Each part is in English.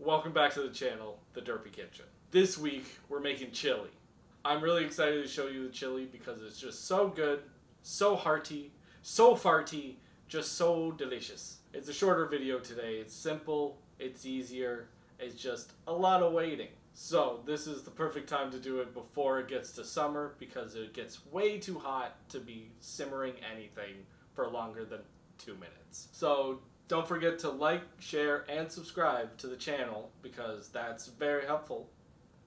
Welcome back to the channel, the Derpy Kitchen. This week, we're making chili. I'm really excited to show you the chili because it's just so good, so hearty, so farty, just so delicious. It's a shorter video today. It's simple, it's easier, it's just a lot of waiting. So this is the perfect time to do it before it gets to summer because it gets way too hot to be simmering anything for longer than 2 minutes. So don't forget to like, share, and subscribe to the channel because that's very helpful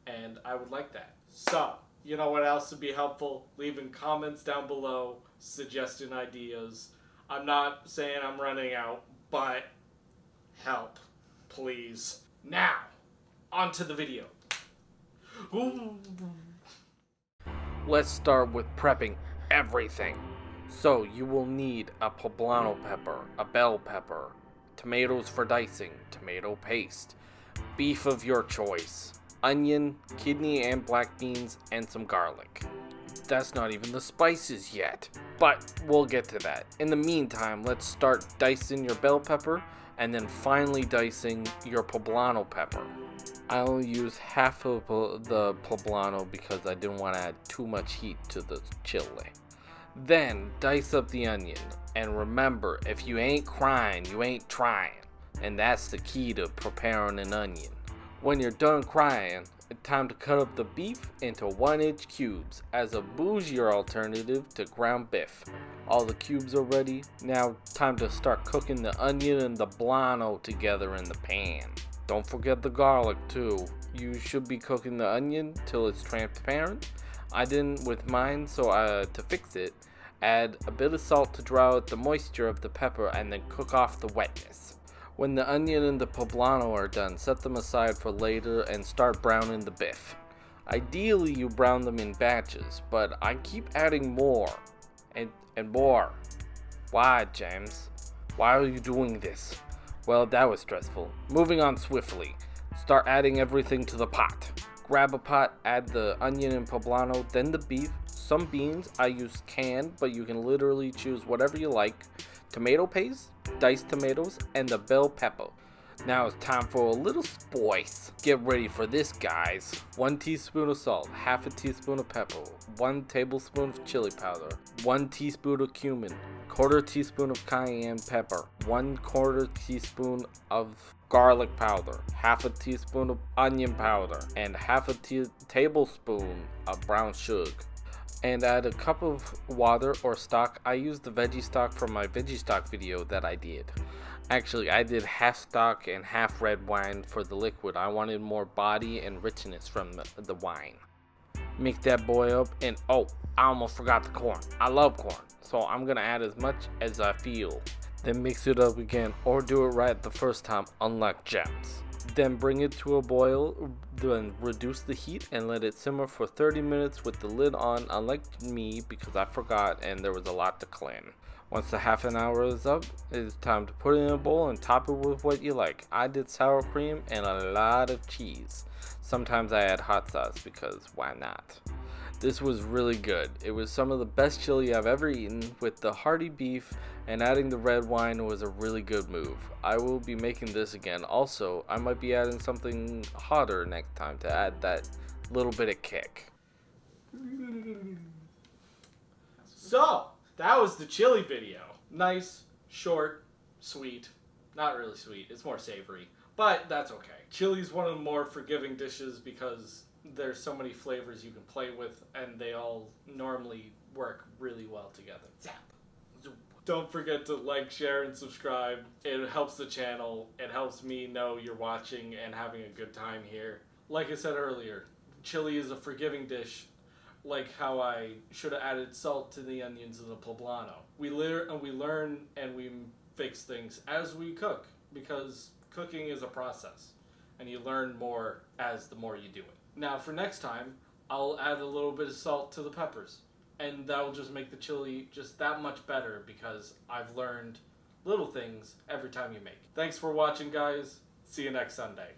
and I would like that. So, you know what else would be helpful? Leaving comments down below, suggesting ideas. I'm not saying I'm running out, but help, please. Now, on to the video. Ooh. Let's start with prepping everything. So you will need a poblano pepper, a bell pepper, tomatoes for dicing, tomato paste, beef of your choice, onion, kidney and black beans, and some garlic. That's not even the spices yet, but we'll get to that. In the meantime, let's start dicing your bell pepper and then finally dicing your poblano pepper. I'll use half of the poblano because I didn't want to add too much heat to the chili. Then dice up the onion, and remember, if you ain't crying, you ain't trying, and that's the key to preparing an onion. When you're done crying, it's time to cut up the beef into 1-inch cubes as a bougier alternative to ground beef. All the cubes are ready, now time to start cooking the onion and the poblano together in the pan. Don't forget the garlic too. You should be cooking the onion till it's transparent. I didn't with mine, so to fix it, add a bit of salt to draw out the moisture of the pepper and then cook off the wetness. When the onion and the poblano are done, set them aside for later and start browning the beef. Ideally, you brown them in batches, but I keep adding more and more. Why, James? Why are you doing this? Well, that was stressful. Moving on swiftly. Start adding everything to the pot. Grab a pot, add the onion and poblano, then the beef, some beans. I use canned, but you can literally choose whatever you like. Tomato paste, diced tomatoes, and the bell pepper. Now it's time for a little spice. Get ready for this, guys. 1 teaspoon of salt, half a teaspoon of pepper, 1 tablespoon of chili powder, 1 teaspoon of cumin, 1/4 teaspoon of cayenne pepper, 1/4 teaspoon of garlic powder, half a teaspoon of onion powder, and half a tablespoon of brown sugar. And add a cup of water or stock. I used the veggie stock from my veggie stock video that I did. Actually, I did half stock and half red wine for the liquid. I wanted more body and richness from the wine. Mix that boy up, and oh, I almost forgot the corn. I love corn, so I'm gonna add as much as I feel. Then mix it up again, or do it right the first time, unlike James. Then bring it to a boil, then reduce the heat and let it simmer for 30 minutes with the lid on, unlike me because I forgot and there was a lot to clean. Once the half an hour is up, it's time to put it in a bowl and top it with what you like. I did sour cream and a lot of cheese. Sometimes I add hot sauce because why not? This was really good. It was some of the best chili I've ever eaten. With the hearty beef and adding the red wine was a really good move. I will be making this again. Also, I might be adding something hotter next time to add that little bit of kick. So, that was the chili video. Nice, short, sweet. Not really sweet, it's more savory. But that's okay. Chili is one of the more forgiving dishes because there's so many flavors you can play with and they all normally work really well together. Zap. Zoop. Don't forget to like, share, and subscribe. It helps the channel. It helps me know you're watching and having a good time here. Like I said earlier, chili is a forgiving dish, like how I should have added salt to the onions and the poblano. We learn and we fix things as we cook because cooking is a process and you learn more as the more you do it. Now for next time, I'll add a little bit of salt to the peppers and that'll just make the chili just that much better because I've learned little things every time you make it. Thanks for watching, guys. See you next Sunday.